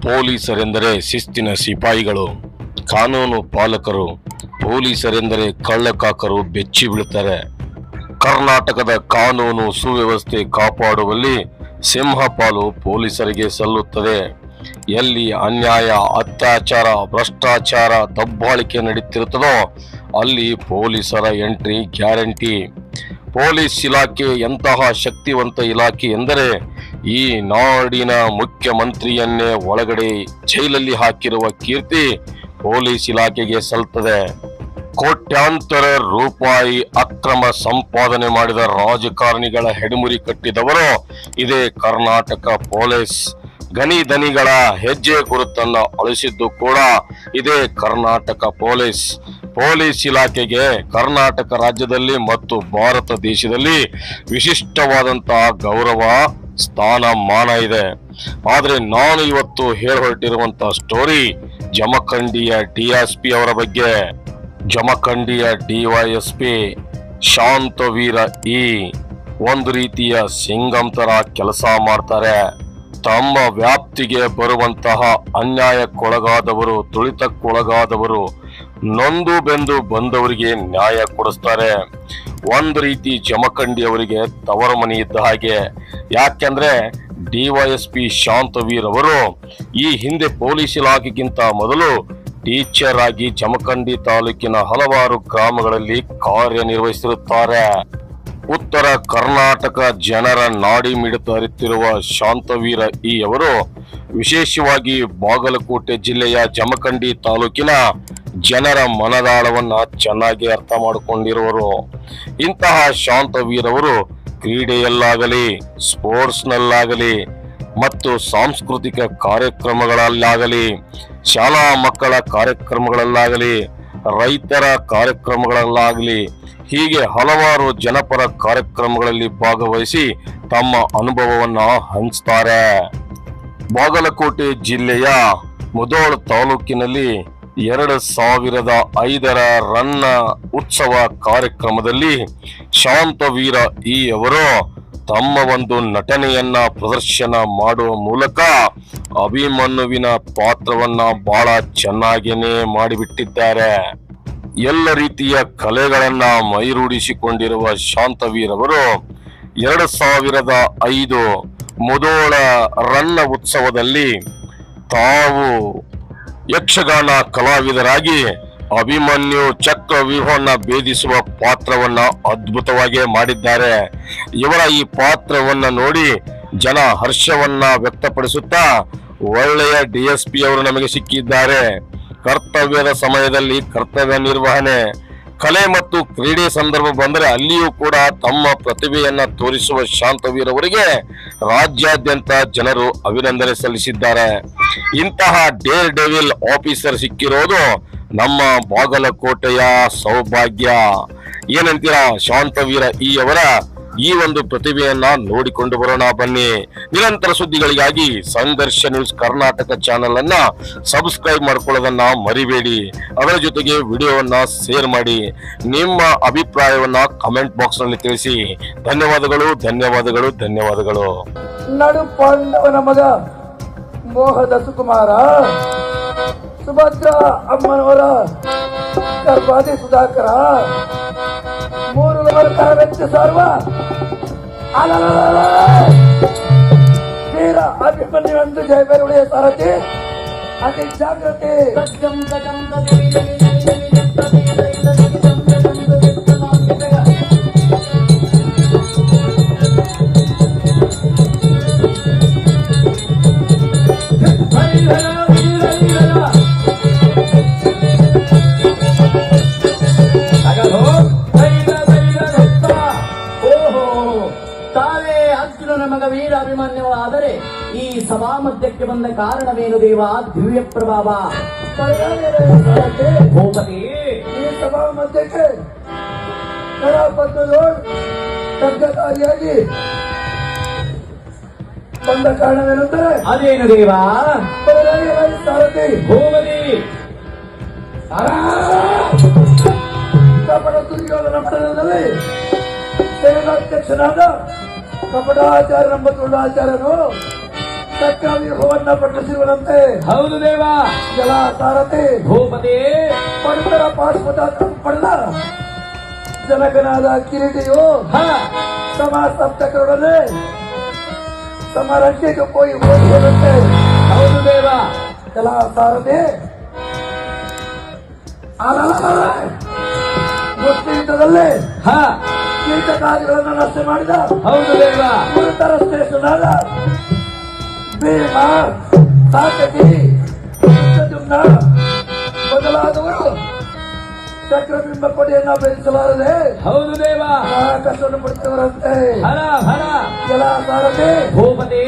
ಪೊಲೀಸರೆಂದರೆ ಶಿಸ್ತಿನ ಸಿಪಾಯಿಗಳು, ಕಾನೂನು ಪಾಲಕರು. ಪೊಲೀಸರೆಂದರೆ ಕಳ್ಳಕಾಕರು ಬೆಚ್ಚಿ ಬೀಳುತ್ತಾರೆ. ಕರ್ನಾಟಕದ ಕಾನೂನು ಸುವ್ಯವಸ್ಥೆ ಕಾಪಾಡುವಲ್ಲಿ ಸಿಂಹಪಾಲು ಪೊಲೀಸರಿಗೆ ಸಲ್ಲುತ್ತದೆ. ಎಲ್ಲಿ ಅನ್ಯಾಯ, ಅತ್ಯಾಚಾರ, ಭ್ರಷ್ಟಾಚಾರ, ದಬ್ಬಾಳಿಕೆ ನಡೀತಿರುತ್ತದೋ ಅಲ್ಲಿ ಪೊಲೀಸರ ಎಂಟ್ರಿ ಗ್ಯಾರಂಟಿ. ಪೊಲೀಸ್ ಇಲಾಖೆ ಎಂತಹ ಶಕ್ತಿವಂತ ಇಲಾಖೆ ಎಂದರೆ ಈ ನಾಡಿನ ಮುಖ್ಯಮಂತ್ರಿಯನ್ನೇ ಒಳಗಡೆ ಜೈಲಲ್ಲಿ ಹಾಕಿರುವ ಕೀರ್ತಿ ಪೊಲೀಸ್ ಇಲಾಖೆಗೆ ಸಲ್ತದೆ. ಕೋಟ್ಯಾಂತರ ರೂಪಾಯಿ ಅಕ್ರಮ ಸಂಪಾದನೆ ಮಾಡಿದ ರಾಜಕಾರಣಿಗಳ ಹೆಡಮುರಿ ಕಟ್ಟಿದವರು ಇದೇ ಕರ್ನಾಟಕ ಪೊಲೀಸ್. ಗಣಿ ಧನಿಗಳ ಹೆಜ್ಜೆ ಗುರುತನ್ನು ಅಳಿಸಿದ್ದು ಕೂಡ ಇದೇ ಕರ್ನಾಟಕ ಪೊಲೀಸ್. ಪೊಲೀಸ್ ಇಲಾಖೆಗೆ ಕರ್ನಾಟಕ ರಾಜ್ಯದಲ್ಲಿ ಮತ್ತು ಭಾರತ ದೇಶದಲ್ಲಿ ವಿಶಿಷ್ಟವಾದಂತಹ ಗೌರವ, ಸ್ಥಾನಮಾನ ಇದೆ. ಆದ್ರೆ ನಾನು ಇವತ್ತು ಹೊರಟಿರುವಂತಹ ಸ್ಟೋರಿ ಜಮಖಂಡಿಯ ಡಿಎಸ್ಪಿ ಅವರ ಬಗ್ಗೆ. ಜಮಖಂಡಿಯ ಡಿವೈಎಸ್ಪಿ ಶಾಂತವೀರ ಒಂದು ರೀತಿಯ ಸಿಂಗಂ ತರ ಕೆಲಸ ಮಾಡ್ತಾರೆ. ತಮ್ಮ ವ್ಯಾಪ್ತಿಗೆ ಬರುವಂತಹ ಅನ್ಯಾಯಕ್ಕೊಳಗಾದವರು, ತುಳಿತಕ್ಕೊಳಗಾದವರು, ನೊಂದು ಬೆಂದು ಬಂದವರಿಗೆ ನ್ಯಾಯ ಕೊಡಿಸ್ತಾರೆ. ಒಂದು ರೀತಿ ಜಮಖಂಡಿ ಅವರಿಗೆ ತವರು ಮನೆ ಇದ್ದ ಹಾಗೆ. ಯಾಕೆಂದ್ರೆ ಡಿವೈಎಸ್ಪಿ ಶಾಂತವೀರ್ ಅವರು ಈ ಹಿಂದೆ ಪೊಲೀಸ್ ಇಲಾಖೆಗಿಂತ ಮೊದಲು ಟೀಚರ್ ಆಗಿ ಜಮಖಂಡಿ ತಾಲೂಕಿನ ಹಲವಾರು ಗ್ರಾಮಗಳಲ್ಲಿ ಕಾರ್ಯನಿರ್ವಹಿಸಿರುತ್ತಾರೆ. ಉತ್ತರ ಕರ್ನಾಟಕ ಜನರ ನಾಡಿ ಮಿಡಿತ ಅರಿತಿರುವ ಶಾಂತವೀರ ಅವರು ವಿಶೇಷವಾಗಿ ಬಾಗಲಕೋಟೆ ಜಿಲ್ಲೆಯ ಜಮಖಂಡಿ ತಾಲೂಕಿನ ಜನರ ಮನದಾಳವನ್ನ ಚೆನ್ನಾಗಿ ಅರ್ಥ ಮಾಡಿಕೊಂಡಿರುವರು. ಇಂತಹ ಶಾಂತವೀರ್ ಅವರು ಕ್ರೀಡೆಯಲ್ಲಾಗಲಿ, ಸ್ಪೋರ್ಟ್ಸ್ನಲ್ಲಾಗಲಿ ಮತ್ತು ಸಾಂಸ್ಕೃತಿಕ ಕಾರ್ಯಕ್ರಮಗಳಲ್ಲಾಗಲಿ, ಶಾಲಾ ಮಕ್ಕಳ ಕಾರ್ಯಕ್ರಮಗಳಲ್ಲಾಗಲಿ, ರೈತರ ಕಾರ್ಯಕ್ರಮಗಳಲ್ಲಾಗಲಿ, ಹೀಗೆ ಹಲವಾರು ಜನಪರ ಕಾರ್ಯಕ್ರಮಗಳಲ್ಲಿ ಭಾಗವಹಿಸಿ ತಮ್ಮ ಅನುಭವವನ್ನ ಹಂಚ್ತಾರೆ. ಬಾಗಲಕೋಟೆ ಜಿಲ್ಲೆಯ ಮುಧೋಳ ತಾಲೂಕಿನಲ್ಲಿ 2005 ರನ್ನ ಉತ್ಸವ ಕಾರ್ಯಕ್ರಮದಲ್ಲಿ ಶಾಂತವೀರ ಅವರು ತಮ್ಮ ಒಂದು ನಟನೆಯನ್ನ ಪ್ರದರ್ಶನ ಮಾಡುವ ಮೂಲಕ ಅಭಿಮನ್ಯುವಿನ ಪಾತ್ರವನ್ನ ಬಹಳ ಚೆನ್ನಾಗೇನೆ ಮಾಡಿಬಿಟ್ಟಿದ್ದಾರೆ. ಎಲ್ಲ ರೀತಿಯ ಕಲೆಗಳನ್ನ ಮೈರೂಡಿಸಿಕೊಂಡಿರುವ ಶಾಂತವೀರ್ ಅವರು 2005 ಮುಧೋಳ ರನ್ನ ಉತ್ಸವದಲ್ಲಿ ತಾವು ಯಕ್ಷಗಾನ ಕಲಾವಿದರಾಗಿ ಅಭಿಮನ್ಯು ಚಕ್ರವ್ಯೂಹವನ್ನ ಭೇದಿಸುವ ಪಾತ್ರವನ್ನ ಅದ್ಭುತವಾಗಿ ಮಾಡಿದ್ದಾರೆ. ಇವರ ಈ ಪಾತ್ರವನ್ನ ನೋಡಿ ಜನ ಹರ್ಷವನ್ನ ವ್ಯಕ್ತಪಡಿಸುತ್ತಾ ಒಳ್ಳೆಯ ಡಿಎಸ್ಪಿ ಅವರು ನಮಗೆ ಸಿಕ್ಕಿದ್ದಾರೆ. ಕರ್ತವ್ಯದ ಸಮಯದಲ್ಲಿ ಕರ್ತವ್ಯ ನಿರ್ವಹಣೆ, ಕಲೆ ಮತ್ತು ಕ್ರೀಡೆ ಸಂದರ್ಭ ಬಂದರೆ ಅಲ್ಲಿಯೂ ಕೂಡ ತಮ್ಮ ಪ್ರತಿಭೆಯನ್ನ ತೋರಿಸುವ ಶಾಂತವೀರ್ ಅವರಿಗೆ ರಾಜ್ಯಾದ್ಯಂತ ಜನರು ಅಭಿನಂದನೆ ಸಲ್ಲಿಸಿದ್ದಾರೆ. ಇಂತಹ ಡೇರ್ ಡೆವಿಲ್ ಆಫೀಸರ್ ಸಿಕ್ಕಿರೋದು ನಮ್ಮ ಬಾಗಲಕೋಟೆಯ ಸೌಭಾಗ್ಯ. ಏನಂತೀರಾ? ಶಾಂತವೀರ ಅವರ ಈ ಒಂದು ಪ್ರತಿಭೆಯನ್ನ ನೋಡಿಕೊಂಡು ಬರೋಣ ಬನ್ನಿ. ನಿರಂತರ ಸುದ್ದಿಗಳಿಗಾಗಿ ಸಂಘರ್ಷ ನ್ಯೂಸ್ ಕರ್ನಾಟಕ ಚಾನೆಲ್ ಅನ್ನ ಸಬ್ಸ್ಕ್ರೈಬ್ ಮಾಡ್ಕೊಳ್ಳೋದನ್ನ ಮರಿಬೇಡಿ. ಅದರ ಜೊತೆಗೆ ವಿಡಿಯೋವನ್ನ ಶೇರ್ ಮಾಡಿ. ನಿಮ್ಮ ಅಭಿಪ್ರಾಯವನ್ನ ಕಮೆಂಟ್ ಬಾಕ್ಸ್ ನಲ್ಲಿ ತಿಳಿಸಿ. ಧನ್ಯವಾದಗಳು, ಧನ್ಯವಾದಗಳು, ಧನ್ಯವಾದಗಳು. ನಡು ಪಾಂಡವನ ಮಗ ಮೋಹದ ಸುಕುಮಾರ, ಸುಭದ್ರ ಅಮ್ಮನವರ ಗರ್ಭಾದಿ ಸುಧಾಕರ, 3 ಲೋಕರ ವೆಚ್ಚ ಸರ್ವ ವೀರ ಅಭಿಮನ್ಯುವೆಂದು ಜಯಬೇರುடைய ಸಾರಥಿ ಅತಿ ಜಾಗೃತಿ. ಮಗ ವೀರ ಅಭಿಮನ್ಯುವಾದರೆ ಈ ಸಭಾ ಮಧ್ಯಕ್ಕೆ ಬಂದ ಕಾರಣವೇನು ದೇವ? ದಿವ್ಯ ಪ್ರಭಾವ. ಭೂಪತಿ, ಈ ಸಭಾ ಮಧ್ಯಕ್ಕೆ ತಗ್ಗದಾರಿಯಾಗಿ ಬಂದ ಕಾರಣವೇನೆಂದರೆ ಅದೇನು ದೇವ? ಸಾರಥಿ ಭೂಪತಿ, ಕಪಟ ದುರ್ಯೋಧನ ಪಟ್ಟಣದಲ್ಲಿ ಸೇನಾಧ್ಯಕ್ಷನಾದ ಕಪಟಾಚಾರ್ಯ ಎಂಬ ತುಳ್ಳಾಚಾರ್ಯನು ಚಕ್ರವ್ಯೂಹವನ್ನ ಪ್ರಕಟಿಸಿರುವಂತೆ ಹೌದು ದೇವ. ಜಲ ಸಾರಥಿ ಭೂಪತಿ ಪಡಿತರ ಪಾಶ್ವತ ಪಡೆದ ಜನಕನಾದ ಕಿರೀಟಿಯು ಹ ಸಮಾಸಪ್ತಕರೊಡನೆ ಸಮರಕ್ಕೆ ಹೋಗಿ ಹೋಗುವಂತೆ ಹೌದು ದೇವ. ಜಲ ಸಾರಥಿ ಮುಷ್ಟಿ ಯುದ್ಧದಲ್ಲಿ ಹ ಕೀಟಕಾದಿಗಳನ್ನು ನಷ್ಟ ಮಾಡಿದ ಹೌದು ದೇವ. ಗುರುತರ ಶ್ರೇಷ್ಠನಾದ ಭೀಮ ಸಾಕಟಿ ದುರ್ಯೋಧನ ಮೊದಲಾದವರು ಚಕ್ರಬಿಂಬ ಕೊಡೆಯನ್ನ ಬೆಳೆಸಲಾರದೆ ಹೌದು ದೇವ. ಕಷ್ಟವನ್ನು ಪಡಿಸುವರಂತೆ ಹರ ಹರ ಜಲ ಸಾರಥಿ ಭೂಪತಿ